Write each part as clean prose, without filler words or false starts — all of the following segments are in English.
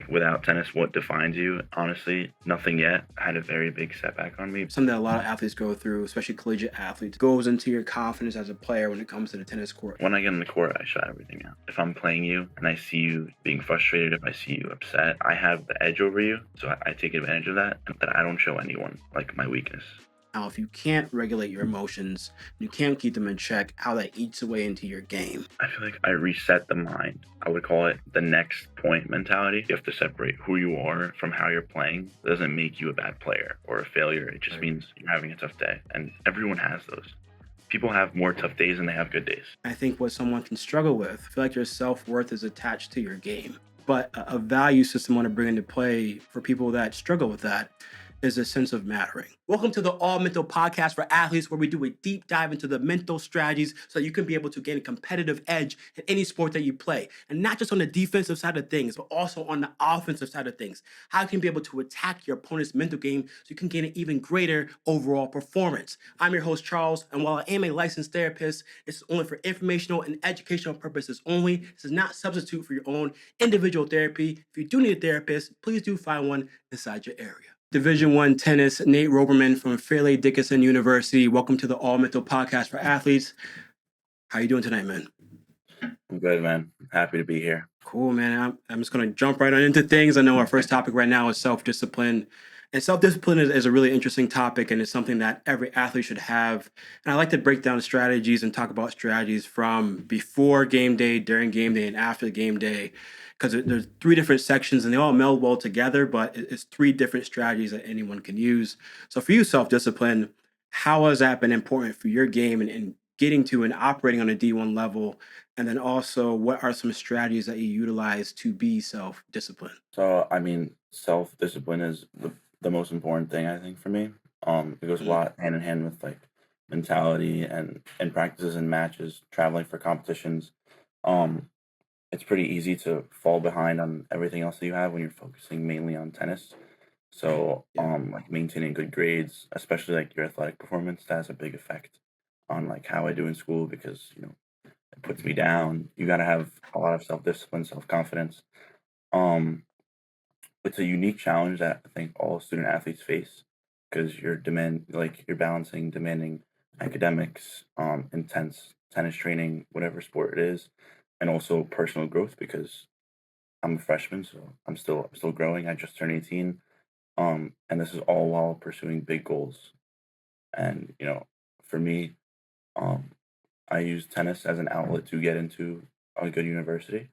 without tennis, what defines you? Honestly, nothing yet. I had a very big setback on me. Something that a lot of athletes go through, especially collegiate athletes, goes into your confidence as a player when it comes to the tennis court. When I get on the court, I shut everything out. If I'm playing you and I see you being frustrated, if I see you upset, I have the edge over you. So I take advantage of that, and that I don't show anyone like my weakness. Now, if you can't regulate your emotions, you can't keep them in check, how that eats away into your game. I feel like I reset the mind. I would call it the next point mentality. You have to separate who you are from how you're playing. It doesn't make you a bad player or a failure. It just means you're having a tough day. And everyone has those. People have more tough days than they have good days. I think what someone can struggle with, I feel like your self-worth is attached to your game. But a value system I want to bring into play for people that struggle with that is a sense of mattering. Welcome to the All Mental Podcast for athletes, where we do a deep dive into the mental strategies so you can be able to gain a competitive edge in any sport that you play. And not just on the defensive side of things, but also on the offensive side of things. How you can be able to attack your opponent's mental game so you can gain an even greater overall performance. I'm your host, Charles, and while I am a licensed therapist, this is only for informational and educational purposes only. This is not a substitute for your own individual therapy. If you do need a therapist, please do find one inside your area. Division I tennis, Nate Roberman from Fairleigh Dickerson University. Welcome to the All Mental Podcast for athletes. How you doing tonight, man? I'm good, man. Happy to be here. Cool, man. I'm just going to jump right on into things. I know our first topic right now is self-discipline. And self-discipline is a really interesting topic, and it's something that every athlete should have. And I like to break down strategies and talk about strategies from before game day, during game day, and after game day, because there's three different sections and they all meld well together, but it's three different strategies that anyone can use. So for you, self-discipline, how has that been important for your game and getting to and operating on a D1 level? And then also, what are some strategies that you utilize to be self-disciplined? So, I mean, self-discipline is the most important thing, I think, for me. It goes a Mhm. lot hand in hand with like mentality and practices and matches, traveling for competitions. Um, it's pretty easy to fall behind on everything else that you have when you're focusing mainly on tennis. So, Yeah. like maintaining good grades, especially like your athletic performance, that has a big effect on like how I do in school because it puts me down. You got to have a lot of self-discipline, self-confidence. Um, it's a unique challenge that I think all student athletes face because you're balancing demanding academics, intense tennis training, whatever sport it is, and also personal growth because I'm a freshman, so I'm still growing. I just turned 18. And this is all while pursuing big goals. And for me, um, I use tennis as an outlet to get into a good university.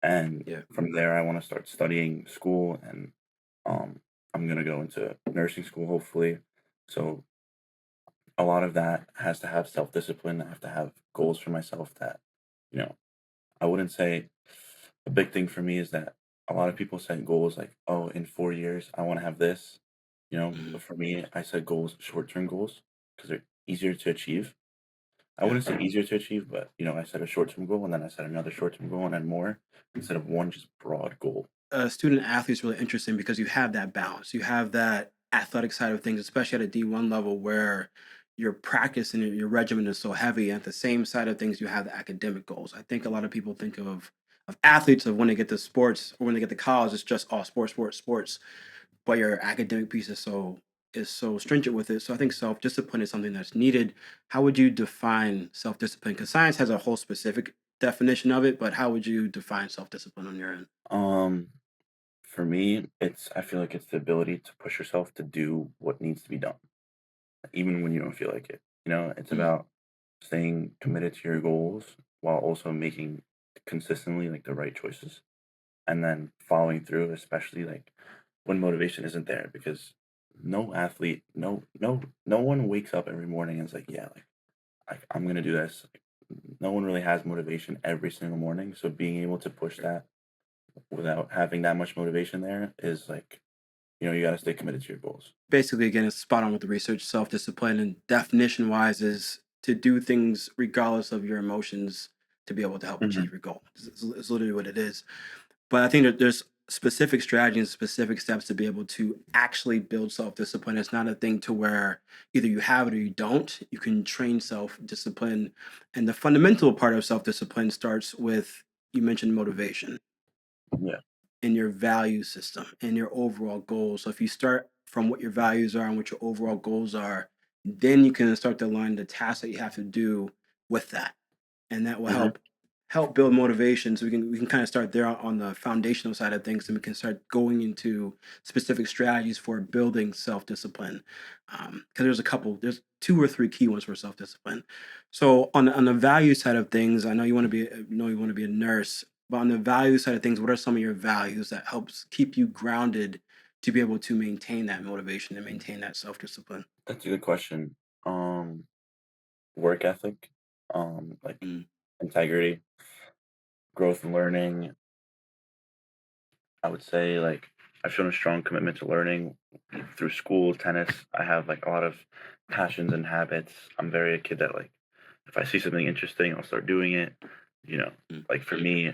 And Yeah. from there, I want to start studying school, and um, I'm gonna go into nursing school hopefully. So a lot of that has to have self discipline. I have to have goals for myself that you know I wouldn't say a big thing for me is that a lot of people set goals like, oh, in 4 years I want to have this. Mhm. But for me, I set goals, short term goals, because they're easier to achieve. I Yeah. wouldn't say easier to achieve, but I set a short term goal and then I set another short term goal and then more instead of one just broad goal. Student athlete is really interesting because you have that balance. You have that athletic side of things, especially at a D1 level where your practice and your regimen is so heavy. At the same side of things, you have the academic goals. I think a lot of people think of athletes of when they get to sports or when they get to college, it's just all sports, sports, sports. But your academic piece is so stringent with it. So I think self-discipline is something that's needed. How would you define self-discipline? Because science has a whole specific definition of it, but how would you define self-discipline on your end? Um, for me, I feel like it's the ability to push yourself to do what needs to be done, even when you don't feel like it. It's Mm. about staying committed to your goals while also making consistently like the right choices and then following through, especially like when motivation isn't there, because no athlete, no one wakes up every morning and is like, yeah, like I'm gonna do this. No one really has motivation every single morning, so being able to push that without having that much motivation there is like, you got to stay committed to your goals. Basically, again, it's spot on with the research. Self-discipline and definition wise is to do things regardless of your emotions to be able to help Hmm. achieve your goal. It's literally what it is. But I think that there's specific strategies, specific steps to be able to actually build self-discipline. It's not a thing to where either you have it or you don't. You can train self-discipline. And the fundamental part of self-discipline starts with, you mentioned motivation. Yeah. in your value system and your overall goals. So if you start from what your values are and what your overall goals are, then you can start to align the tasks that you have to do with that, and that will Hmm. help build motivation. So we can kind of start there on the foundational side of things, and we can start going into specific strategies for building self-discipline. Because there's two or three key ones for self-discipline. So on the value side of things, I know you want to be a nurse, but on the value side of things, what are some of your values that helps keep you grounded to be able to maintain that motivation and maintain that self-discipline? That's a good question. Work ethic, like Mm, integrity, growth and learning. I would say like I've shown a strong commitment to learning through school, tennis. I have like a lot of passions and habits. I'm very a kid that like if I see something interesting, I'll start doing it. You know, mm, like for me,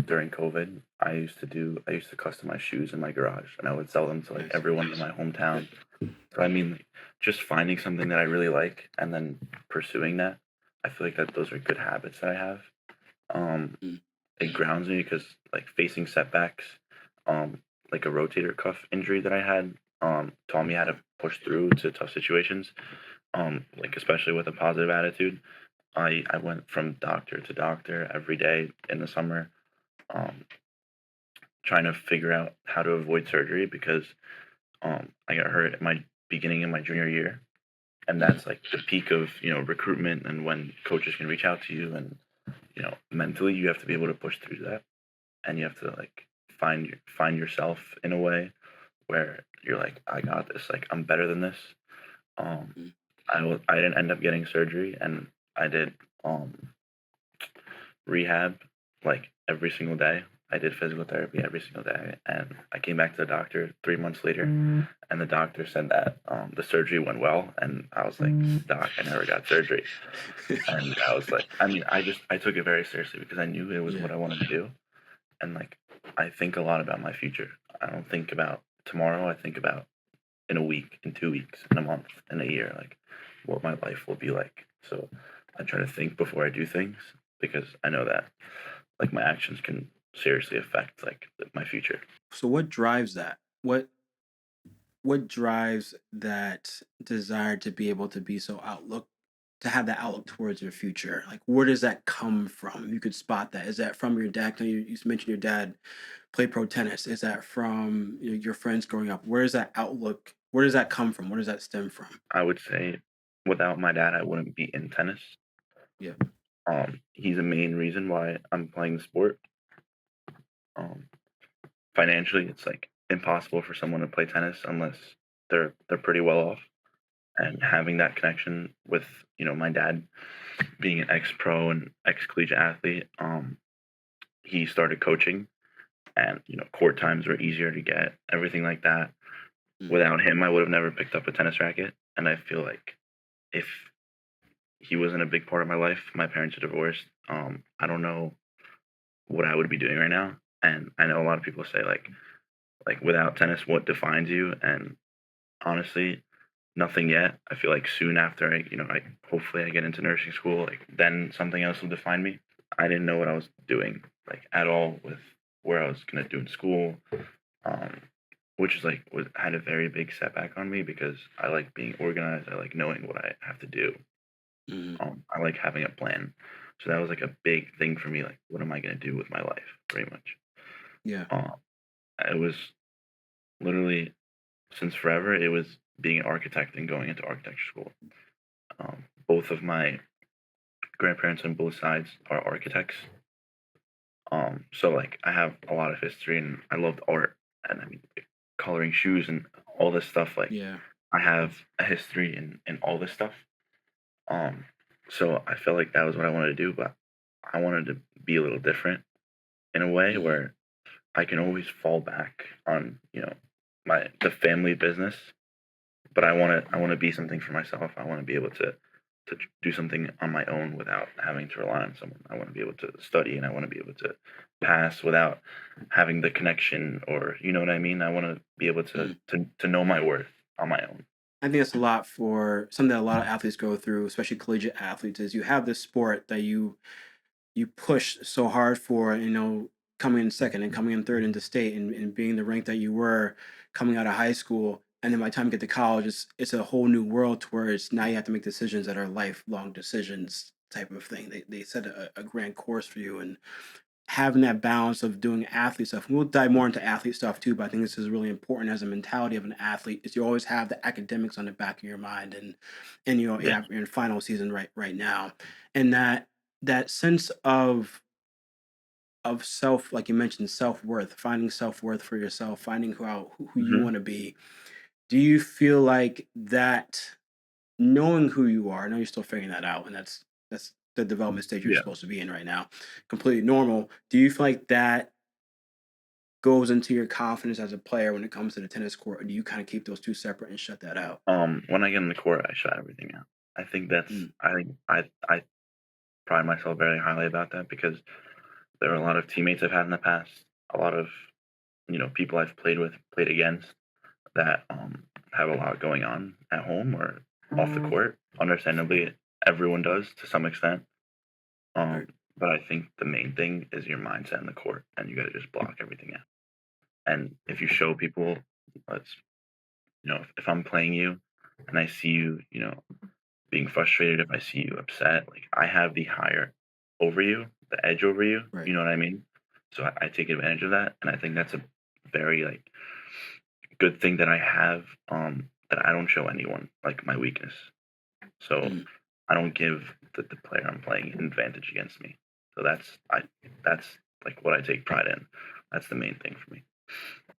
during COVID, I used to customize shoes in my garage and I would sell them to like nice. everyone in my hometown. So I mean like, just finding something that I really like and then pursuing that. I feel like that those are good habits that I have. Um, Mm, it grounds me because like facing setbacks, um, like a rotator cuff injury that I had, taught me how to push through to tough situations. Like especially with a positive attitude. I went from doctor to doctor every day in the summer, um, trying to figure out how to avoid surgery because I got hurt at my beginning of my junior year, and mm, that's like the peak of recruitment and when coaches can reach out to you and mentally you have to be able to push through that and you have to like find yourself in a way where you're like I got this, like I'm better than this. um mm. I didn't end up getting surgery, and I did rehab like every single day. I did physical therapy every single day, and I came back to the doctor 3 months later, and the doctor said that the surgery went well, and I was like, "Doc, I never got surgery," and I was like, I mean, I took it very seriously because I knew it was what Yeah. I wanted to do, and like I think a lot about my future. I don't think about tomorrow. I think about in a week, in 2 weeks, in a month, in a year, like what my life will be like. So I try to think before I do things because I know that like my actions can seriously affect like my future. So what drives that? What drives that desire to be able to be so outlook to have that outlook towards your future? Like, where does that come from? You could spot that. Is that from your dad? 'Cause you mentioned your dad played pro tennis. Is that from your friends growing up? Where is that outlook? Where does that come from? Where does that stem from? I would say without my dad, I wouldn't be in tennis. Yeah. He's a main reason why I'm playing the sport. Um, Financially, it's like impossible for someone to play tennis unless they're pretty well off. And having that connection with my dad being an ex pro and ex collegiate athlete, he started coaching, and court times were easier to get, everything like that. Mm, Without him, I would have never picked up a tennis racket, and I feel like if he wasn't a big part of my life, my parents are divorced. I don't know what I would be doing right now, and I know a lot of people say like without tennis, what defines you? And honestly, nothing yet. I feel like soon after I hopefully I get into nursing school, like then something else will define me. I didn't know what I was doing like at all with where I was gonna do in school, um, which is like was had a very big setback on me because I like being organized. I like knowing what I have to do. mhm. I like having a plan. So that was like a big thing for me. Like, what am I gonna do with my life? Pretty much. Yeah. Um, it was literally since forever. It was being an architect and going into architecture school. Both of my grandparents on both sides are architects. So like I have a lot of history and I loved art and I mean coloring shoes and all this stuff. Like Yeah. I have a history in all this stuff. Um, so I felt like that was what I wanted to do, but I wanted to be a little different in a way Mhm. where I can always fall back on my the family business, but I want to be something for myself. I want to be able to do something on my own without having to rely on someone. I want to be able to study and I want to be able to pass without having the connection, or you know what I mean. I want to be able to Mm. to know my worth on my own. I think that's a lot for something that a lot of athletes go through, especially collegiate athletes, is you have this sport that you push so hard for, coming in second and coming in third into state and being the rank that you were coming out of high school. And then by the time you get to college, it's a whole new world to where it's now you have to make decisions that are lifelong decisions type of thing. They set a grand course for you, and having that balance of doing athlete stuff. And we'll dive more into athlete stuff too, but I think this is really important as a mentality of an athlete is you always have the academics on the back of your mind, and you Yeah. have you're in final season right now. And that sense of self, like you mentioned, self-worth, finding self-worth for yourself, finding who you Hmm. want to be. Do you feel like that knowing who you are, I know you're still figuring that out, and that's the development stage you're Yeah. supposed to be in right now. Completely normal. Do you feel like that goes into your confidence as a player when it comes to the tennis court, or do you kind of keep those two separate and shut that out? When I get in the court, I shut everything out. I think that's. Mm, I pride myself very highly about that because there are a lot of teammates I've had in the past, a lot of people I've played with, played against that have a lot going on at home or off the court. Understandably, everyone does to some extent. Um, right. but I think the main thing is your mindset in the court, and you got to just block everything out. And if you show people, let's if I'm playing you and I see you, being frustrated, if I see you upset, like I have the higher over you, the edge over you. Right. You know what I mean? So I take advantage of that, and I think that's a very like good thing that I have. That I don't show anyone like my weakness. So Mm. I don't give the player I'm playing an advantage against me. So that's like what I take pride in. That's the main thing for me.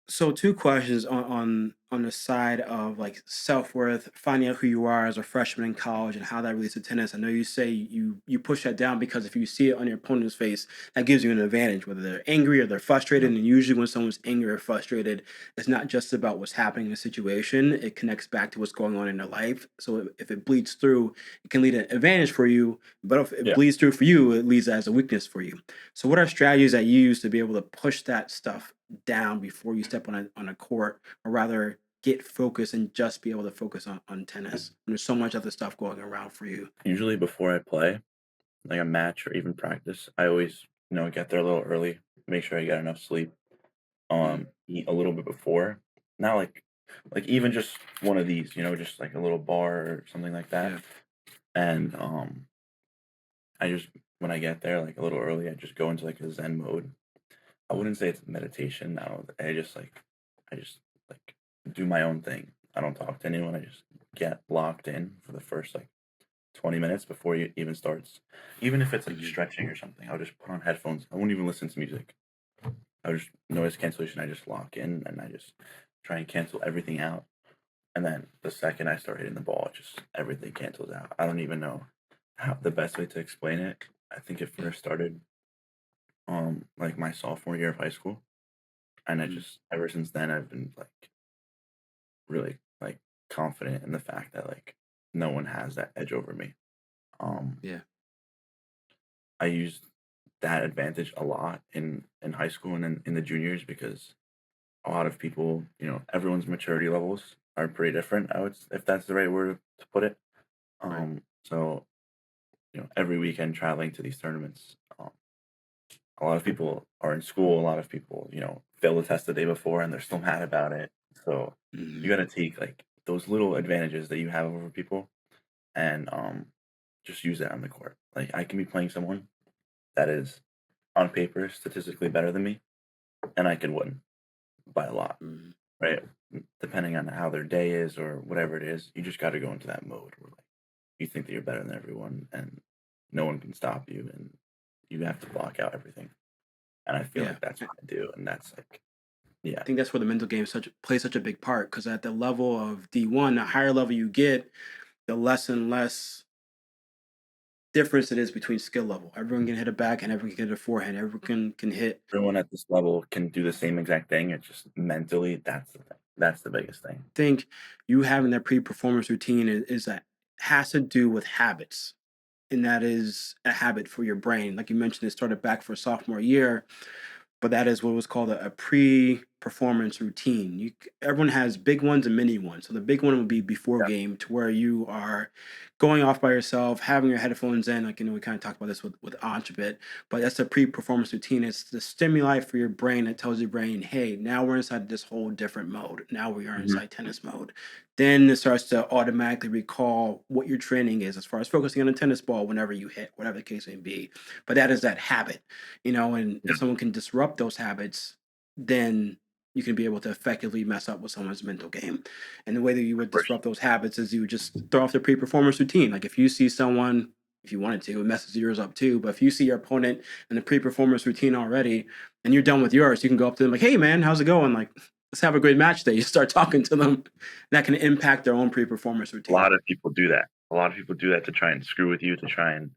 So two questions on the side of like self-worth, finding out who you are as a freshman in college and how that relates to tennis. I know you say you push that down because if you see it on your opponent's face, that gives you an advantage, whether they're angry or they're frustrated. Yeah. And usually when someone's angry or frustrated, it's not just about what's happening in the situation. It connects back to what's going on in their life. So if it bleeds through, it can lead to an advantage for you. But if it Yeah. bleeds through for you, it leads as a weakness for you. So what are strategies that you use to be able to push that stuff down before you step on a court, or rather get focused and just be able to focus on tennis? And there's so much other stuff going around for you. Usually before I play, like a match or even practice, I always, get there a little early, make sure I get enough sleep, Mm, eat a little bit before. Not like even just one of these, just like a little bar or something like that. yeah. And I just when I get there like a little early, I just go into like a Zen mode. I wouldn't say it's meditation now. I just like do my own thing. I don't talk to anyone. I just get locked in for the first like 20 minutes before it even starts. Even if it's like Mhm. stretching or something, I'll just put on headphones. I won't even listen to music. I just noise cancellation. I just lock in and I just try and cancel everything out. And then the second I start hitting the ball, just everything cancels out. I don't even know how the best way to explain it. I think it Yeah. first started like my sophomore year of high school. And I Mm, just ever since then I've been like really like confident in the fact that like no one has that edge over me. Um yeah. I used that advantage a lot in high school and in the juniors because a lot of people, everyone's maturity levels are pretty different. If that's the right word to put it. Right. So every weekend traveling to these tournaments, a lot of people are in school. A lot of people, fail the test the day before and they're still mad about it. So you Hmm. got to take like those little advantages that you have over people and just use that on the court. Like I can be playing someone that is on paper statistically better than me, and I can win by a lot, Hmm. right? Depending on how their day is or whatever it is, you just got to go into that mode where like you think that you're better than everyone, and no one can stop you, and you have to block out everything. And I feel Yeah. like that's what I do, and that's like, I yeah, think that's where the mental game plays such a big part because at the level of D1, the higher level you get, the less and less difference it is between skill level. Everyone can hit a backhand, everyone can hit a forehand, everyone can hit. everyone at this level can do the same exact thing. It's just mentally that's the thing. That's the biggest thing. Think you having that pre-performance routine is that has to do with habits, and that is a habit for your brain. Like you mentioned, it started back for sophomore year, but that is what was called a pre performance routine. Everyone has big ones and mini ones. So the big one would be before Yeah. game, to where you are going off by yourself, having your headphones in. Like, we kind of talked about this with Anch a bit, but that's a pre-performance routine. It's the stimuli for your brain that tells your brain, hey, now we're inside this whole different mode. Now we are Hmm. inside tennis mode. Then it starts to automatically recall what your training is, as far as focusing on a tennis ball whenever you hit, whatever the case may be. But that is that habit, and Yeah. if someone can disrupt those habits, then you can be able to effectively mess up with someone's mental game. And the way that you Of would course. disrupt those habits is you would just throw off their pre-performance routine. Like, if you see someone, if you wanted to, it messes yours up too. But if you see your opponent in the pre-performance routine already, and you're done with yours, you can go up to them like, "Hey, man, how's it going? Like, let's have a great match day." You start talking to them. That can impact their own pre-performance A routine. lot of people do that. A lot of people do that to try and screw with you, to try and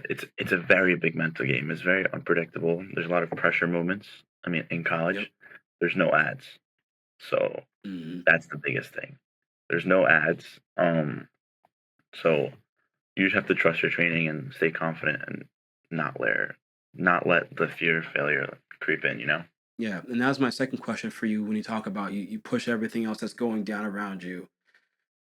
it's a very big mental game. It's very unpredictable. There's a lot of pressure moments. I mean, in Yep. college, there's no ads, so Mhm. that's the biggest thing. There's no ads, so you just have to trust your training and stay confident and not let the fear of failure creep in. Yeah, and that was my second question for you. When you talk about, you push everything else that's going down around you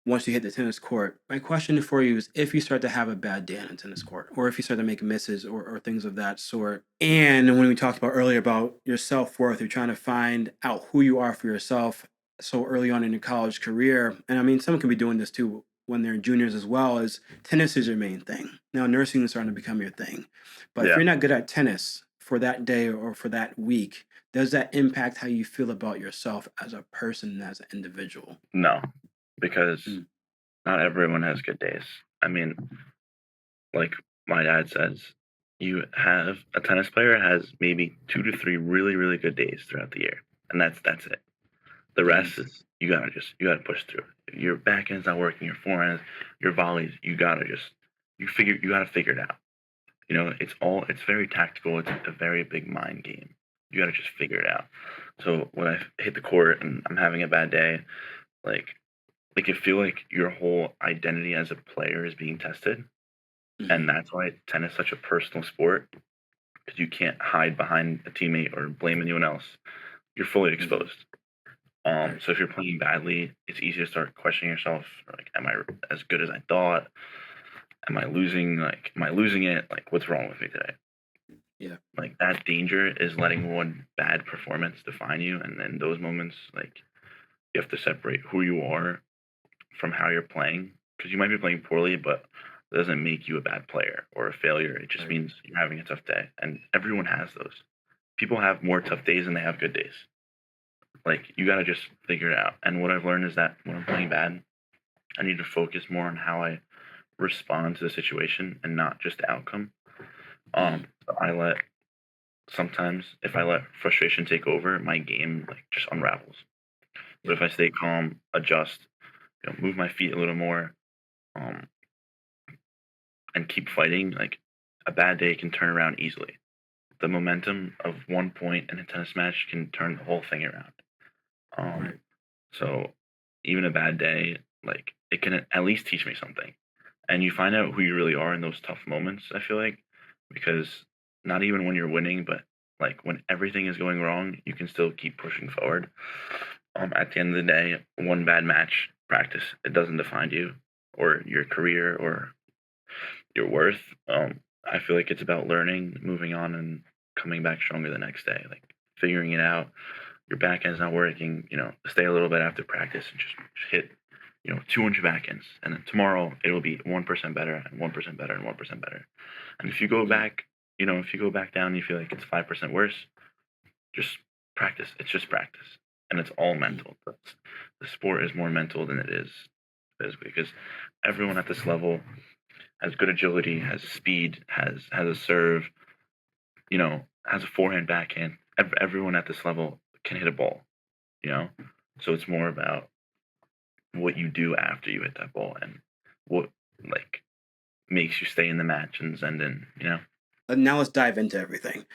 once you hit the tennis court. My question for you is, if you start to have a bad day on a tennis court, or if you start to make misses, or things of that sort. And when we talked about earlier about your self worth, you're trying to find out who you are for yourself so early on in your college career. And I mean, someone can be doing this too when they're juniors as well. As tennis is your main thing. Now, nursing is starting to become your thing. But if Yeah, you're not good at tennis for that day or for that week, does that impact how you feel about yourself as a person and as an individual? no, because Mm. not everyone has good days. I mean, like my dad says, you have a tennis player has maybe 2 to 3 really, really good days throughout the year, and that's it. The Mhm. rest is you gotta push through. Your backhand's not working, your forehands, your volleys, you gotta figure it out. It's very tactical. It's a very big mind game. You gotta just figure it out. So when I hit the court and I'm having a bad day, like like you feel like your whole identity as a player is being tested, and Mhm. that's why tennis is such a personal sport, because you can't hide behind a teammate or blame anyone else. You're fully Mhm. exposed. Right. So if you're playing badly, it's easy to start questioning yourself. Like, am I as good as I thought? Am I losing? Like, am I losing it? Like, what's wrong with me today? Yeah. Like, that danger is letting one bad performance define you, and in those moments, like, you have to separate who you are from how you're playing, because you might be playing poorly, but it doesn't make you a bad player or a failure. It just Right. means you're having a tough day, and everyone has those. People have more tough days than they have good days. Like, you got to just figure it out. And what I've learned is that when I'm playing bad, I need to focus more on how I respond to the situation and not just the outcome. Mhm. So sometimes if I let frustration take over, my game like just unravels. But Yeah. if I stay calm, adjust, move my feet a little more, um, and keep fighting, like a bad day can turn around easily. The momentum of 1 point in a tennis match can turn the whole thing around. Um, Right. so even a bad day, like it can at least teach me something. And you find out who you really are in those tough moments, I feel like, because not even when you're winning, but like when everything is going wrong, you can still keep pushing forward. At the end of the day, one bad match practice, it doesn't define you or your career or your worth. I feel like it's about learning, moving on, and coming back stronger the next day. Like figuring it out. Your backend's not working. Stay a little bit after practice and just hit 200 backends, and then tomorrow it'll be 1% better and 1% better and 1% better. And Mhm. if you go back down, and you feel like it's 5% worse. Just practice. It's just practice, and it's all Mhm. mental. The sport is more mental than it is physically, because everyone at this level has good agility, has speed, has a serve, has a forehand, backhand. Everyone at this level can hit a ball, you know. So it's more about what you do after you hit that ball and what like makes you stay in the match and send in. Now let's dive into everything.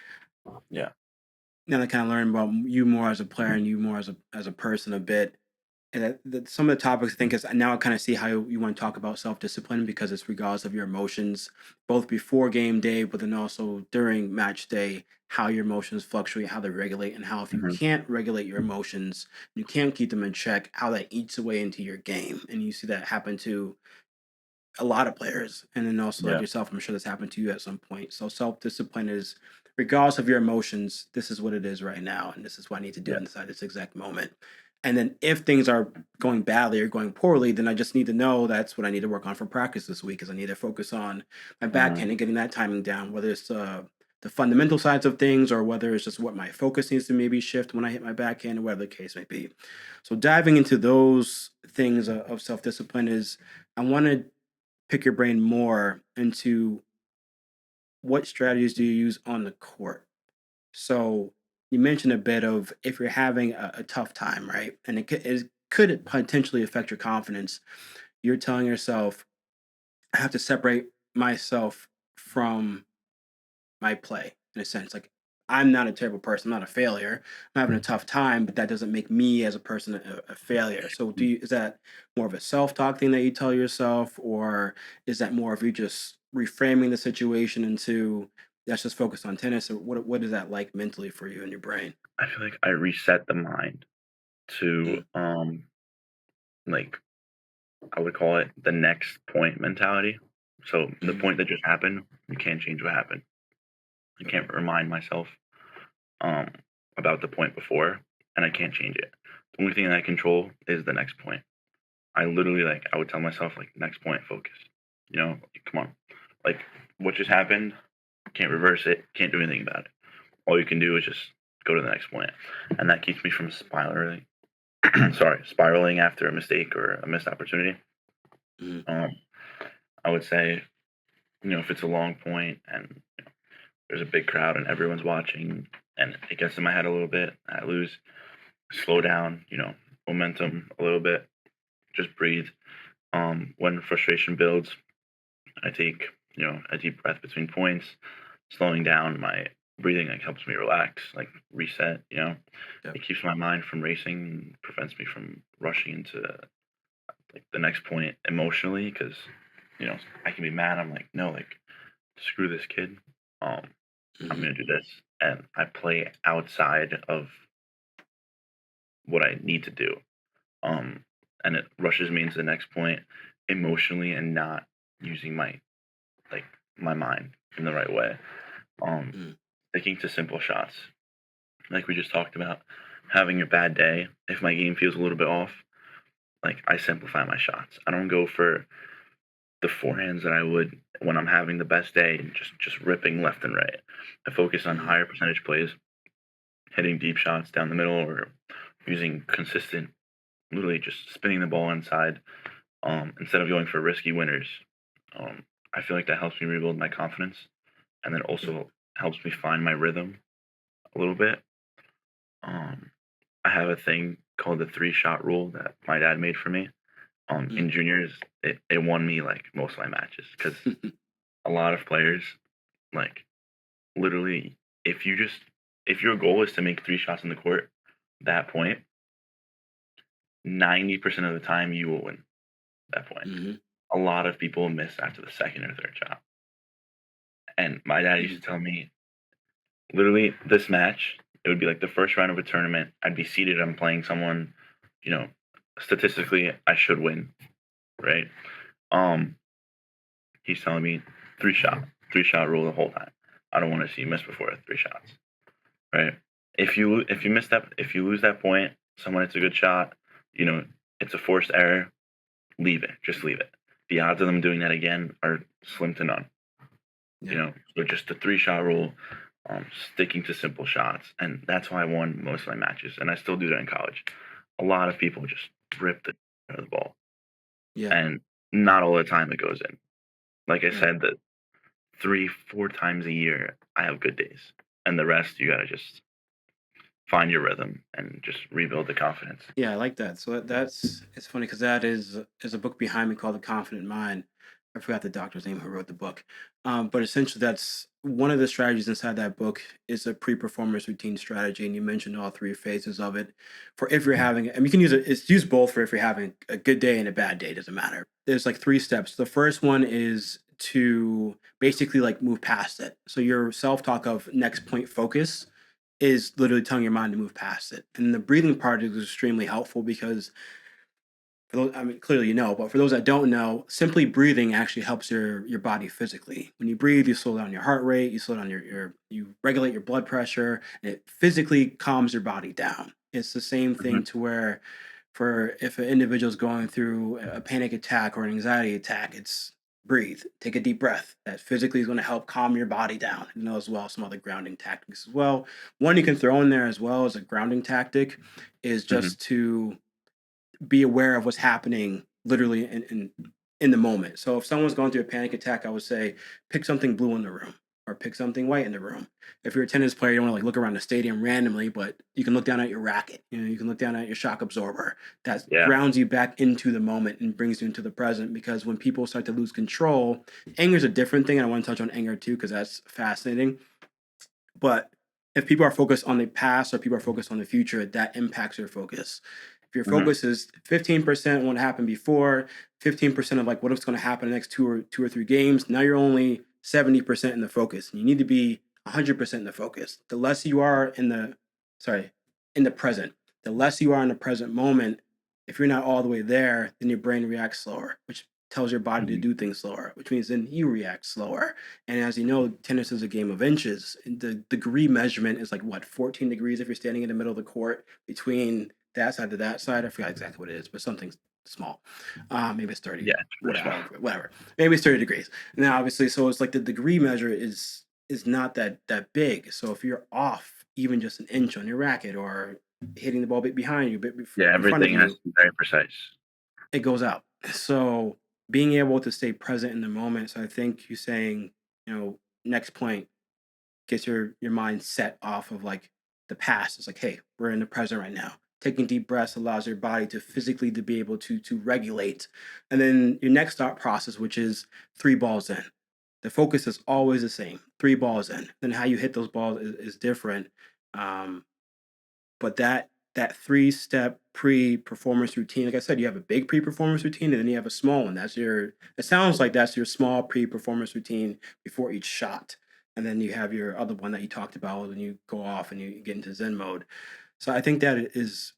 Yeah. Now, I kind of learn about you more as a player and you more as a person a bit. and some of the topics I think is now I kind of see how you want to talk about self discipline because it's regardless of your emotions, both before game day, but then also during match day, how your emotions fluctuate, how they regulate, and how if you Mhm. can't regulate your emotions, you can't keep them in check, how that eats away into your game. And you see that happen to a lot of players, and then also like Yeah. yourself, I'm sure that's happened to you at some point. So self-discipline is regardless of your emotions, this is what it is right now, and this is what I need to do Yeah. inside this exact moment. And then if things are going badly or going poorly, then I just need to know that's what I need to work on for practice this week, is I need to focus on my Mhm. backhand and getting that timing down, whether it's the fundamental sides of things or whether it's just what my focus needs to maybe shift when I hit my backhand or whatever the case may be. So diving into those things of self-discipline is I want to pick your brain more into what strategies do you use on the court. So you mentioned a bit of if you're having a tough time, right? And it could potentially affect your confidence. You're telling yourself, I have to separate myself from my play in a sense. Like I'm not a terrible person, I'm not a failure. I'm having a tough time, but that doesn't make me as a person a failure. So is that more of a self-talk thing that you tell yourself, or is that more of you just reframing the situation into let's just focus on tennis? Or what is that like mentally for you in your brain? I feel like I reset the mind to, Mm, like, I would call it the next point mentality. So the mhm, point that just happened, you can't change what happened. I can't remind myself um, about the point before, and I can't change it. The only thing that I control is the next point. I literally I would tell myself like next point, focus. Come on, like what just happened, can't reverse it, can't do anything about it. All you can do is just go to the next point, and that keeps me from spiraling. Spiraling after a mistake or a missed opportunity. mhm, Um, I would say, if it's a long point and there's a big crowd and everyone's watching, and it gets in my head a little bit, I lose. Slow down, momentum a little bit. Just breathe. When frustration builds, I take, a deep breath between points, slowing down my breathing like helps me relax, like reset, yep, it keeps my mind from racing, prevents me from rushing into like the next point emotionally because, I can be mad. I'm like, no, like screw this kid. Um, I'm mhm, gonna do this. And I play outside of what I need to do. Um, and it rushes me into the next point emotionally and not using like my mind in the right way. Um, mhm, Sticking to simple shots, like we just talked about. Having a bad day, if my game feels a little bit off, like I simplify my shots. I don't go for the forehands that I would when I'm having the best day and just ripping left and right. I focus on mhm, higher percentage plays, hitting deep shots down the middle, or using consistent, literally just spinning the ball inside instead of going for risky winners. Um, I feel like that helps me rebuild my confidence, and then yep, also helps me find my rhythm a little bit. Um, I have a thing called the three-shot rule that my dad made for me. mm, In juniors, it won me like most of my matches because a lot of players, like literally, if you just if your goal is to make three shots in the court, that point, 90% of the time you will win that point. mhm, A lot of people miss after the second or third shot. And my dad used mhm, to tell me, literally, this match, it would be like the first round of a tournament. I'd be seated. I'm playing someone, you know, statistically, I should win, right? Um, he's telling me three shot rule the whole time. I don't want to see you miss before three shots, right? If you lose that point, someone hits a good shot, you know, it's a forced error. Leave it. Just leave it. The odds of them doing that again are slim to none. yep, So just the three-shot rule, sticking to simple shots, and that's why I won most of my matches, and I still do that in college. A lot of people just rip the out of the ball, yeah, and not all the time it goes in. Like I right. said, that 3, 4 times a year I have good days, and the rest you gotta just find your rhythm and just rebuild the confidence. Yeah, I like that. So that's it's funny because that is a book behind me called The Confident Mind. I forgot the doctor's name who wrote the book. But essentially, that's one of the strategies inside that book is a pre-performance routine strategy, and you mentioned all three phases of it. For if you're having, and you can use it. It's used both for if you're having a good day and a bad day. Doesn't matter. There's like three steps. The first one is to basically like move past it. So your self-talk of next point focus is literally telling your mind to move past it. And the breathing part is extremely helpful because for those, I mean, clearly you know, but for those that don't know, simply breathing actually helps your body physically. When you breathe, you slow down your heart rate, you slow down you regulate your blood pressure, and it physically calms your body down. It's the same thing Mhm. to where for if an individual is going through a panic attack or an anxiety attack, it's breathe, take a deep breath. That physically is going to help calm your body down. You know, as well some other grounding tactics as well. One you can throw in there as well as a grounding tactic is Mhm. just to be aware of what's happening literally in the moment. So if someone's going through a panic attack, I would say pick something blue in the room or pick something white in the room. If you're a tennis player, you don't want to like look around the stadium randomly, but you can look down at your racket. You know, you can look down at your shock absorber. That Yeah. grounds you back into the moment and brings you into the present. Because when people start to lose control, anger is a different thing. I want to touch on anger too because that's fascinating. But if people are focused on the past or people are focused on the future, that impacts your focus. If your Mhm. focus is 15% what happened before, 15% of like what's going to happen in the next two or three games, now you're only 70% in the focus. And you need to be 100% in the focus. The less you are in the sorry, in the present, the less you are in the present moment, if you're not all the way there, then your brain reacts slower, which tells your body to Mhm. do things slower, which means then you react slower. And as you know, tennis is a game of inches. And the degree measurement is like what, 14 degrees if you're standing in the middle of the court between that side to that side. I forgot exactly what it is, but something small. Maybe it's 30, Yeah, it's very small. whatever. Maybe it's 30 degrees. Now, obviously, so it's like the degree measure is not that big. So if you're off even just an inch on your racket or hitting the ball a bit behind you, a bit Yeah, in front of everything has you, to be very precise. it goes out. So being able to stay present in the moment. So I think you saying, next point gets your mind set off of like the past. It's like, hey, we're in the present right now. Taking deep breaths allows your body to physically to be able to regulate. And then your next thought process, which is three balls in. The focus is always the same. Three balls in. Then how you hit those balls is different. Um, but that three-step pre-performance routine, like I said, you have a big pre-performance routine and then you have a small one. It sounds like that's your small pre-performance routine before each shot. And then you have your other one that you talked about when you go off and you get into Zen mode. So I think that is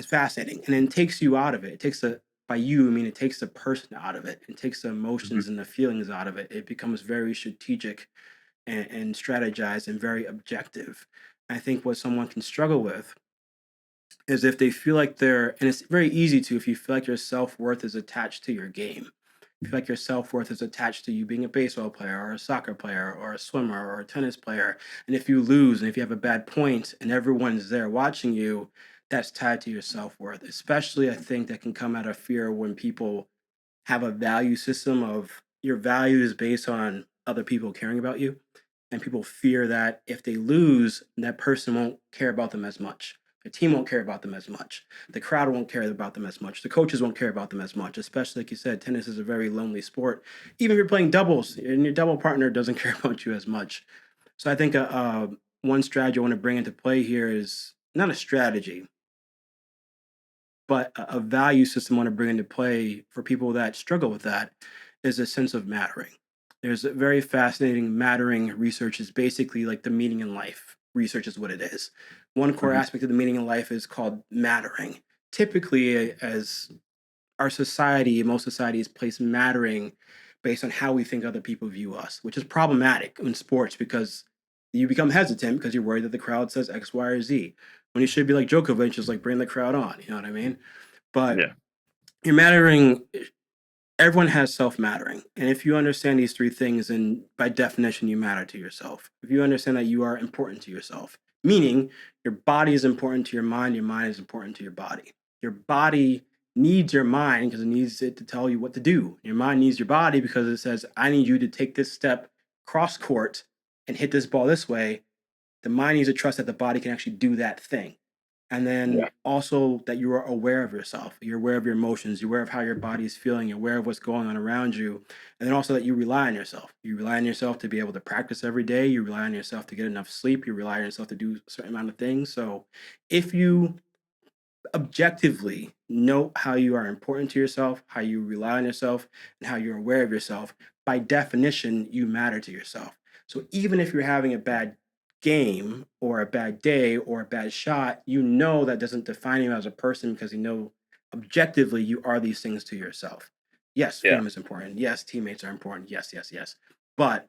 fascinating. And then takes you out of it. It takes the by you, I mean it takes the person out of it. It takes the Mhm. emotions and the feelings out of it. It becomes very strategic and strategized and very objective. I think what someone can struggle with is if they feel like and it's very easy to, if you feel like your self-worth is attached to your game. If you feel like your self-worth is attached to you being a baseball player or a soccer player or a swimmer or a tennis player. And if you lose and if you have a bad point and everyone's there watching you, that's tied to your self-worth. Especially I think that can come out of fear when people have a value system of your value is based on other people caring about you. And people fear that if they lose, that person won't care about them as much. The team won't care about them as much. The crowd won't care about them as much. The coaches won't care about them as much, especially like you said, tennis is a very lonely sport. Even if you're playing doubles and your double partner doesn't care about you as much. So I think one strategy I want to bring into play here is not a strategy, but a value system I want to bring into play for people that struggle with that is a sense of mattering. There's a very fascinating mattering research is basically like the meaning in life. Research is what it is. One core Mhm. aspect of the meaning in life is called mattering. Typically, as our society, most societies place mattering based on how we think other people view us, which is problematic in sports because you become hesitant because you're worried that the crowd says X, Y, or Z. When you should be like Djokovic, just like bring the crowd on. You know what I mean? But Yeah. your mattering, everyone has self mattering. And if you understand these three things, then by definition, you matter to yourself. If you understand that you are important to yourself, meaning your body is important to your mind is important to your body. Your body needs your mind because it needs it to tell you what to do. Your mind needs your body because it says, I need you to take this step cross court and hit this ball this way. The mind needs to trust that the body can actually do that thing. And then Yeah. also that you are aware of yourself. You're aware of your emotions. You're aware of how your body is feeling. You're aware of what's going on around you. And then also that you rely on yourself. You rely on yourself to be able to practice every day. You rely on yourself to get enough sleep. You rely on yourself to do a certain amount of things. So if you objectively note how you are important to yourself, how you rely on yourself, and how you're aware of yourself, by definition, you matter to yourself. So even if you're having a bad game or a bad day or a bad shot, you know that doesn't define you as a person because you know objectively you are these things to yourself. Yes, Yeah. fame is important. Yes, teammates are important. Yes, yes, yes. But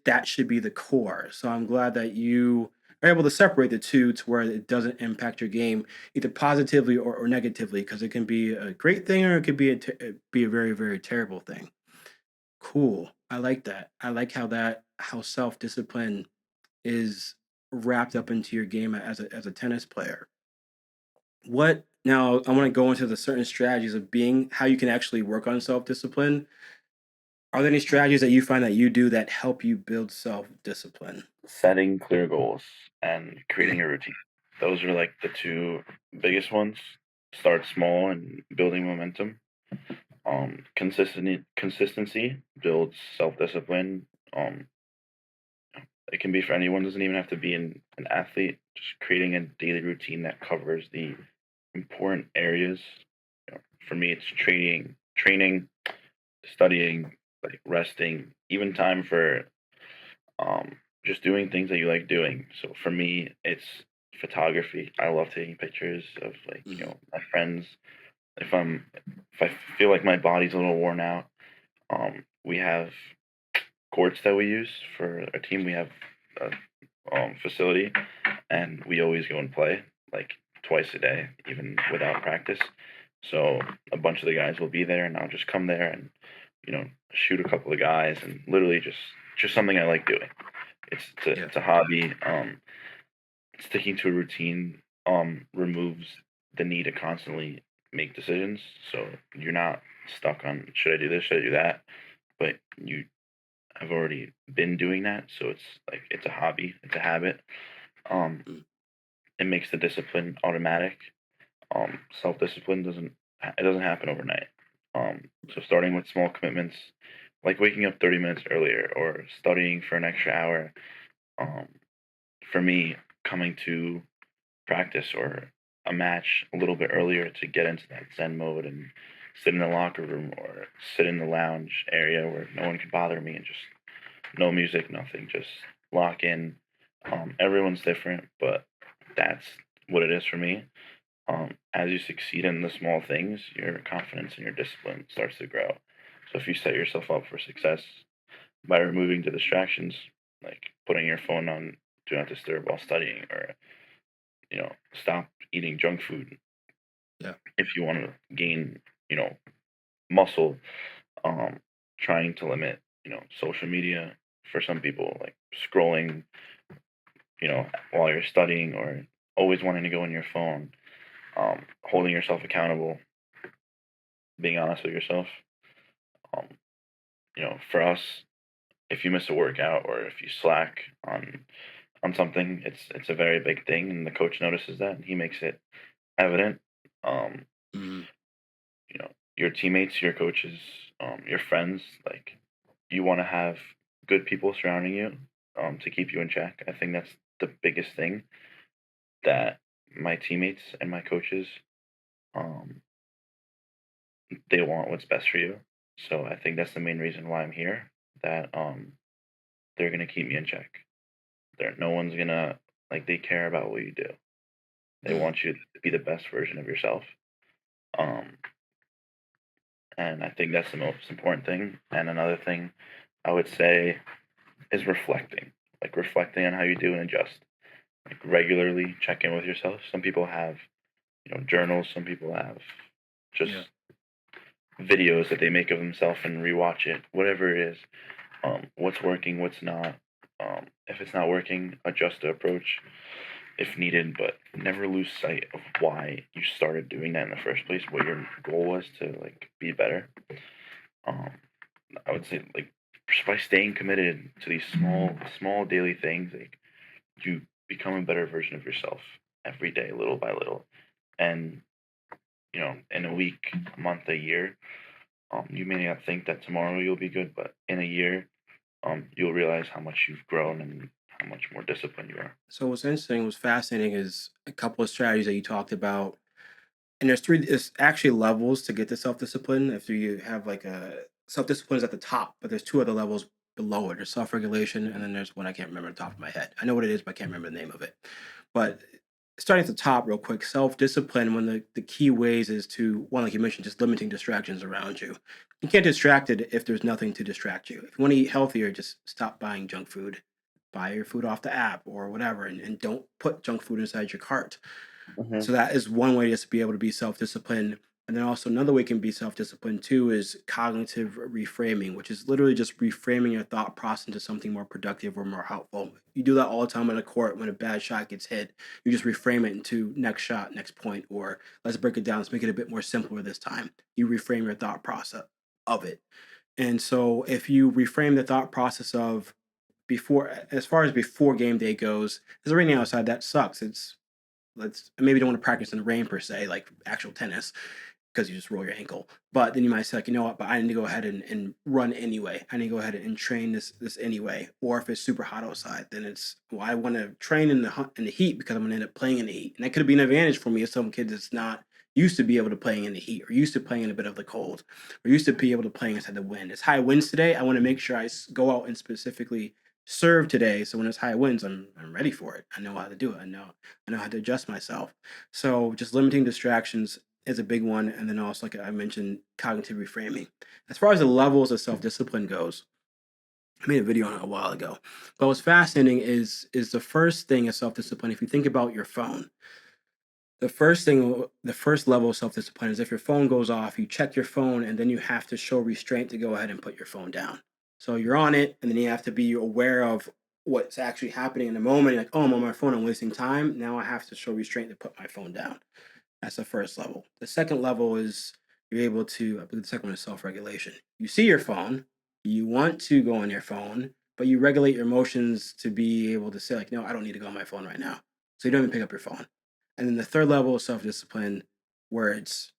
that should be the core. So I'm glad that you are able to separate the two to where it doesn't impact your game either positively or negatively because it can be a great thing or it could be be a very very terrible thing. Cool. I like that. I like how self discipline is wrapped up into your game as a tennis player. What now? I want to go into the certain strategies of being how you can actually work on self discipline. Are there any strategies that you find that you do that help you build self discipline? Setting clear goals and creating a routine. Those are like the two biggest ones. Start small and building momentum. Consistency builds self discipline. It can be for anyone. Doesn't even have to be an athlete. Just creating a daily routine that covers the important areas. For me, it's training, studying, like resting, even time for um, just doing things that you like doing. So for me, it's photography. I love taking pictures of like Mhm. my friends. If I feel like my body's a little worn out, we have courts that we use for our team. We have a facility, and we always go and play like twice a day, even without practice. So a bunch of the guys will be there, and I'll just come there and shoot a couple of guys, and literally just something I like doing. Yeah. It's a hobby. Sticking to a routine removes the need to constantly make decisions. So you're not stuck on should I do this, should I do that, but you have already been doing that. So it's like it's a hobby, it's a habit. Um, Mm. it makes the discipline automatic. Self discipline doesn't happen overnight. So starting with small commitments, like waking up 30 minutes earlier or studying for an extra hour. Um, for me, coming to practice or a match a little bit earlier to get into that zen mode and sit in the locker room or sit in the lounge area where no one can bother me and just no music, nothing, just lock in. Everyone's different, but that's what it is for me. As you succeed in the small things, your confidence and your discipline starts to grow. So if you set yourself up for success by removing the distractions, like putting your phone on do not disturb while studying, or stop eating junk food Yeah. if you want to gain, you know, muscle. Um, Trying to limit, social media for some people, like scrolling, while you're studying, or always wanting to go on your phone. Holding yourself accountable, being honest with yourself. Um, for us, if you miss a workout or if you slack on something, it's a very big thing, and the coach notices that, and he makes it evident. Um, Mhm. your teammates, your coaches, your friends, like you want to have good people surrounding you to keep you in check. I think that's the biggest thing that my teammates and my coaches um, they want what's best for you. So I think that's the main reason why I'm here. That they're gonna keep me in check. No one's gonna like they care about what you do. They Mm. want you to be the best version of yourself. Um, and I think that's the most important thing. And another thing I would say is reflecting, like reflecting on how you do and adjust. Like regularly check in with yourself. Some people have, journals. Some people have just Yeah. videos that they make of themselves and rewatch it. Whatever it is, what's working, what's not. If it's not working, adjust the approach if needed, but never lose sight of why you started doing that in the first place. What your goal was to like be better. Um, I would say like just by staying committed to these small daily things, like you become a better version of yourself. every day, little by little. And, in a week, a month, a year, you may not think that tomorrow you'll be good, but in a year, you'll realize how much you've grown and how much more disciplined you are. So what's interesting, what's fascinating is a couple of strategies that you talked about. And there's actually levels to get to self-discipline. If you have like a self-discipline is at the top, but there's two other levels below it. There's self-regulation, and then there's one I can't remember off the top of my head. I know what it is, but I can't remember the name of it. But starting at the top real quick, self-discipline, one of the key ways is to one, like you mentioned, just limiting distractions around you. You can't distract it if there's nothing to distract you. If you want to eat healthier, just stop buying junk food. Buy your food off the app or whatever, and don't put junk food inside your cart. So Hmm. that is one way just to be able to be self-disciplined. And then also another way can be self-disciplined too is cognitive reframing, which is literally just reframing your thought process into something more productive or more helpful. You do that all the time on a court when a bad shot gets hit. You just reframe it into next shot, next point, or let's break it down. Let's make it a bit more simpler this time. You reframe your thought process of it. And so if you reframe the thought process of before, as far as before game day goes, because raining outside, that sucks. It's let's maybe don't want to practice in the rain per se, like actual tennis, because you just roll your ankle. But then you might say, like, you know what, but I need to go ahead and run anyway. I need to go ahead and train this anyway. Or if it's super hot outside, then it's well, I want to train in in the heat because I'm gonna end up playing in the heat. And that could be an advantage for me as some kid that's not used to be able to playing in the heat or used to playing in a bit of the cold or used to be able to playing inside the wind. It's high winds today. I want to make sure go out and specifically serve today. So when it's high winds, I'm ready for it. I know how to do it. I know how to adjust myself. So just limiting distractions is a big one. And then also, like I mentioned, cognitive reframing. As far as the levels of self-discipline goes, I made a video on it a while ago. But what's fascinating is the first thing of self-discipline. If you think about your phone, the first level of self-discipline is if your phone goes off, you check your phone, and then you have to show restraint to go ahead and put your phone down. So you're on it, and then you have to be aware of what's actually happening in the moment. Like, oh, I'm on my phone, I'm wasting time. Now I have to show restraint to put my phone down. That's the first level. The second level is you're able to, I believe the second one is self regulation. You see your phone, you want to go on your phone, but you regulate your emotions to be able to say, like, no, I don't need to go on my phone right now. So you don't even pick up your phone. And then the third level is self discipline, where it's,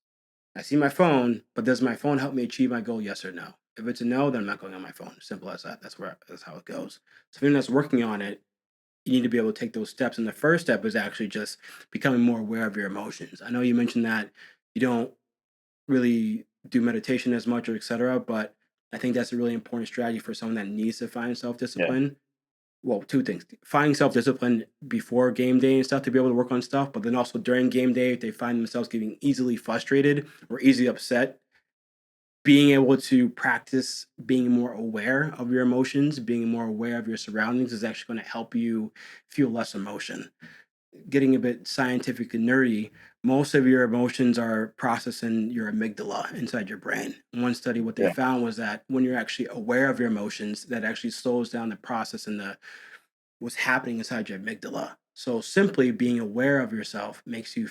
I see my phone, but does my phone help me achieve my goal? Yes or no? If it's a no, then I'm not going on my phone. Simple as that. That's how it goes. So if anyone that's working on it, you need to be able to take those steps. And the first step is actually just becoming more aware of your emotions. I know you mentioned that you don't really do meditation as much or etc. But I think that's a really important strategy for someone that needs to find Yeah. self-discipline. Well, two things. Finding self-discipline before game day and stuff to be able to work on stuff, but then also during game day, if they find themselves getting easily frustrated or easily upset, being able to practice being more aware of your emotions, being more aware of your surroundings is actually going to help you feel less emotion. Getting a bit scientific and nerdy, most of your emotions are processed in your amygdala inside your brain. One study, what they Yeah. found was that when you're actually aware of your emotions, that actually slows down the process and the what's happening inside your amygdala. So simply being aware of yourself makes you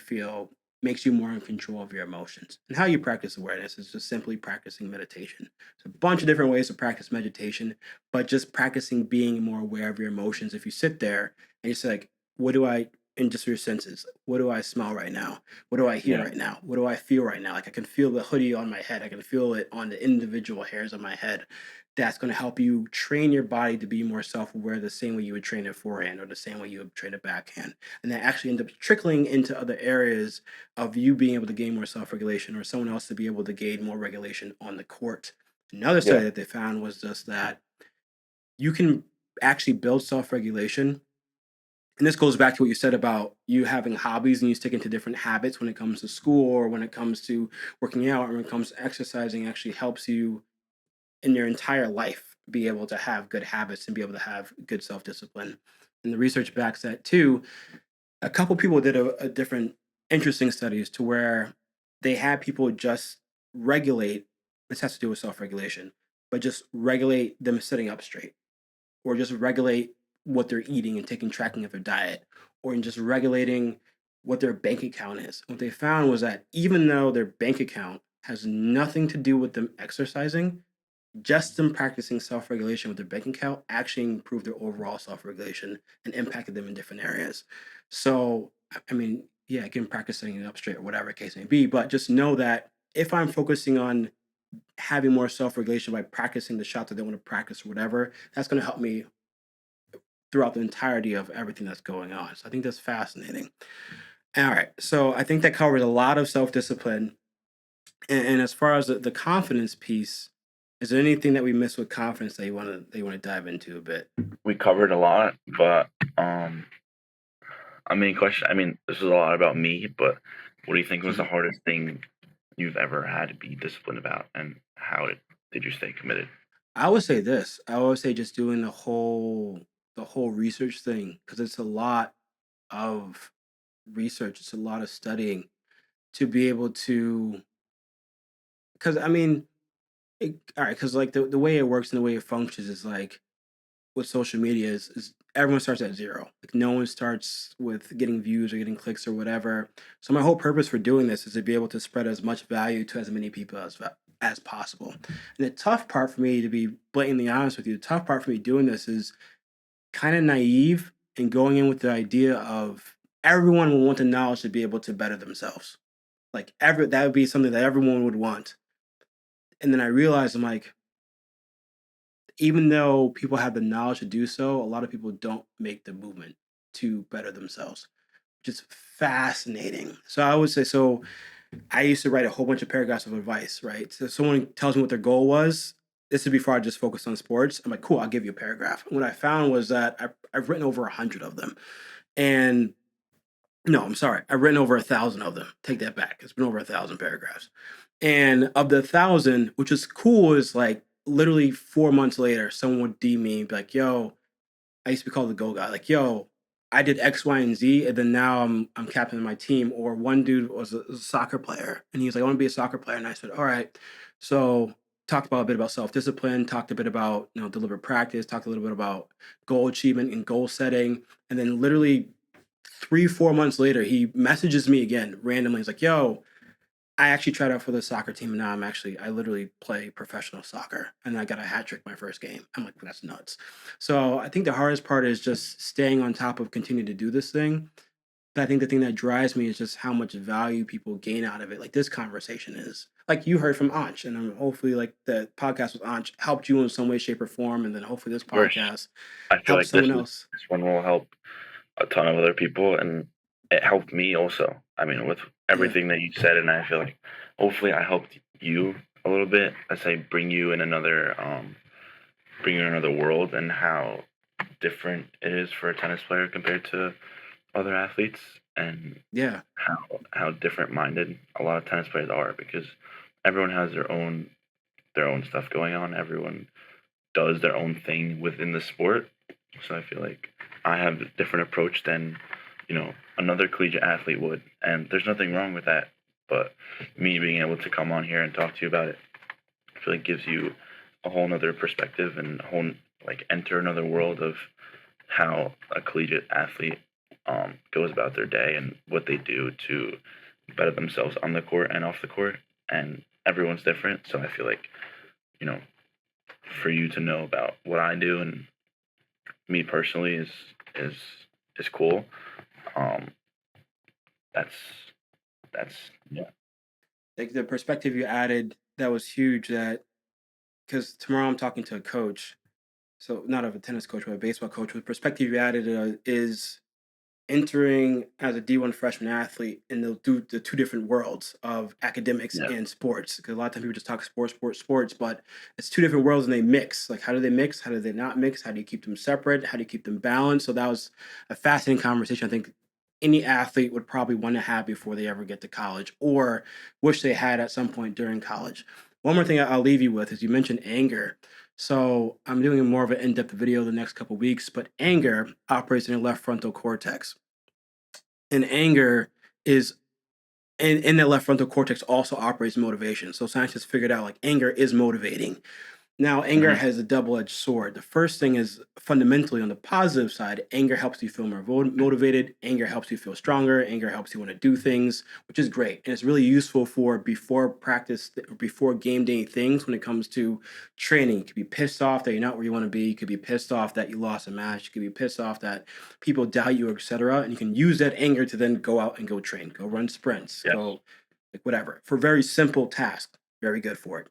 more in control of your emotions. And how you practice awareness is just simply practicing meditation. There's a bunch of different ways to practice meditation, but just practicing being more aware of your emotions. If you sit there and you say, like, what do I in just your senses, what do I smell right now? What do I hear Yeah. right now? What do I feel right now? Like I can feel the hoodie on my head. I can feel it on the individual hairs on my head. That's going to help you train your body to be more self-aware the same way you would train a forehand or the same way you would train a backhand, and that actually end up trickling into other areas of you being able to gain more self-regulation or someone else to be able to gain more regulation on the court. Another Yeah. study that they found was just that you can actually build self-regulation, and this goes back to what you said about you having hobbies and you stick into different habits when it comes to school or when it comes to working out or when it comes to exercising actually helps you in your entire life be able to have good habits and be able to have good self-discipline. And the research backs that too. A couple people did a different interesting studies to where they had people just regulate, this has to do with self-regulation, but just regulate them sitting up straight or just regulate what they're eating and taking tracking of their diet or in just regulating what their bank account is. What they found was that even though their bank account has nothing to do with them exercising, just them practicing self-regulation with their bank account actually improved their overall self-regulation and impacted them in different areas. So I mean, yeah, I can practice setting it up straight or whatever the case may be, but just know that if I'm focusing on having more self-regulation by practicing the shots that I want to practice or whatever, that's going to help me throughout the entirety of everything that's going on. So I think that's fascinating. All right. So I think that covers a lot of self-discipline. And as far as the confidence piece, is there anything that we missed with confidence that you want to dive into a bit? We covered a lot, but um, I mean, this is a lot about me, but what do you think was the hardest thing you've ever had to be disciplined about, and did you stay committed? I would say this. I would say just doing the whole research thing because it's a lot of research. It's a lot of studying to be able to. Because I mean, all right. Because like the way it works and the way it functions is like with social media is everyone starts at zero. Like no one starts with getting views or getting clicks or whatever. So my whole purpose for doing this is to be able to spread as much value to as many people as possible. And the tough part for me, to be blatantly honest with you, the tough part for me doing this is kind of naive and going in with the idea of everyone will want the knowledge to be able to better themselves. Like that would be something that everyone would want. And then I realized I'm like, even though people have the knowledge to do so, a lot of people don't make the movement to better themselves, which is fascinating. So I would say, so I used to write a whole bunch of paragraphs of advice, right? So if someone tells me what their goal was. This is before I just focused on sports. I'm like, cool, I'll give you a paragraph. And what I found was that I've written over 100 of them. And no, I'm sorry, I've written over 1,000 of them. Take that back. It's been over 1,000 paragraphs. And of the 1,000, which is cool, is like literally 4 months later, someone would DM me and be like, yo, I used to be called the go guy. Like, yo, I did X, Y, and Z, and then now I'm captain of my team. Or one dude was a soccer player, and he was like, I want to be a soccer player. And I said, all right. So talked about a bit about self discipline, talked a bit about deliberate practice, talked a little bit about goal achievement and goal setting, and then literally 3 4 months later, he messages me again randomly. He's like, yo, I actually tried out for the soccer team, and now I literally play professional soccer, and I got a hat trick my first game. I'm like, that's nuts. So I think the hardest part is just staying on top of continuing to do this thing. But I think the thing that drives me is just how much value people gain out of it. Like this conversation is, like you heard from Anch, and hopefully, like the podcast with Anch helped you in some way, shape, or form, and then hopefully this Of course, podcast I feel helps like someone else. this one will help a ton of other people, and it helped me also. I mean, with Yeah, everything that you said, and I feel like hopefully I helped you a little bit. I say bring you in another world, and how different it is for a tennis player compared to other athletes, and yeah, how different minded a lot of tennis players are, because everyone has their own stuff going on. Everyone does their own thing within the sport. So I feel like I have a different approach than, another collegiate athlete would. And there's nothing wrong with that. But me being able to come on here and talk to you about it, I feel like gives you a whole nother perspective, and like enter another world of how a collegiate athlete goes about their day and what they do to better themselves on the court and off the court. And everyone's different. So I feel like, you know, for you to know about what I do and me personally is is cool. Um, that's that's yeah. like the perspective you added that was huge. That because tomorrow I'm talking to a coach, so not of a tennis coach, but a baseball coach. The perspective you added is entering as a D1 freshman athlete in the two different worlds of academics Yeah. and sports. Because a lot of times people just talk sports, sports, sports, but it's two different worlds and they mix. Like, how do they mix? How do they not mix? How do you keep them separate? How do you keep them balanced? So that was a fascinating conversation. I think any athlete would probably want to have before they ever get to college or wish they had at some point during college. One more thing I'll leave you with is you mentioned anger. So I'm doing more of an in-depth video the next couple weeks, but anger operates in the left frontal cortex. And anger is in the left frontal cortex also operates motivation. So scientists figured out like anger is motivating. Now, anger Hmm. has a double-edged sword. The first thing is fundamentally on the positive side, anger helps you feel more motivated. Anger helps you feel stronger. Anger helps you want to do things, which is great. And it's really useful for before practice, before game day things when it comes to training. You could be pissed off that you're not where you want to be. You could be pissed off that you lost a match. You could be pissed off that people doubt you, etc. And you can use that anger to then go out and go train, go run sprints, Yes. go like whatever for very simple tasks. Very good for it.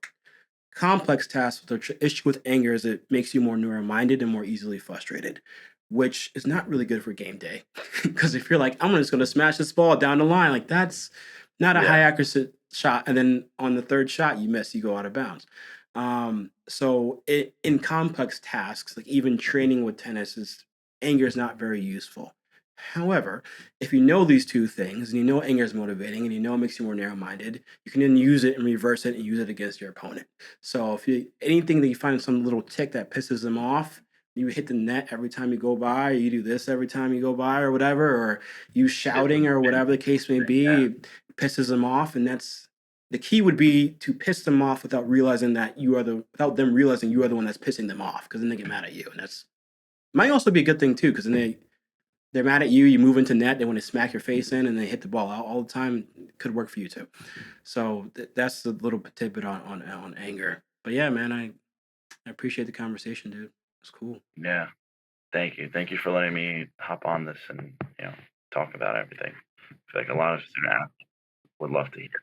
Complex tasks, the issue with anger is it makes you more neurominded and more easily frustrated, which is not really good for game day. Because if you're like, I'm just going to smash this ball down the line, like that's not a high Yeah. accuracy shot. And then on the third shot, you miss, you go out of bounds. In complex tasks, like even training with tennis, is anger is not very useful. However, if you know these two things and you know anger is motivating and you know it makes you more narrow-minded, you can then use it and reverse it and use it against your opponent. So if you anything that you find some little tick that pisses them off, you hit the net every time you go by, or you do this every time you go by, or whatever, or you Hit the shouting or whatever the case may thing. Yeah. be, it pisses them off, and that's the key would be to piss them off without realizing that you are the without them realizing you are the one that's pissing them off, because then they get mad at you, and that's might also be a good thing too, because then they're mad at you, you move into net, they want to smack your face in, and they hit the ball out all the time. It could work for you too. So that's the little tidbit on anger. But yeah, man, I appreciate the conversation, dude. It's cool. Yeah. Thank you. Thank you for letting me hop on this and talk about everything. I feel like a lot of student athletes would love to hear.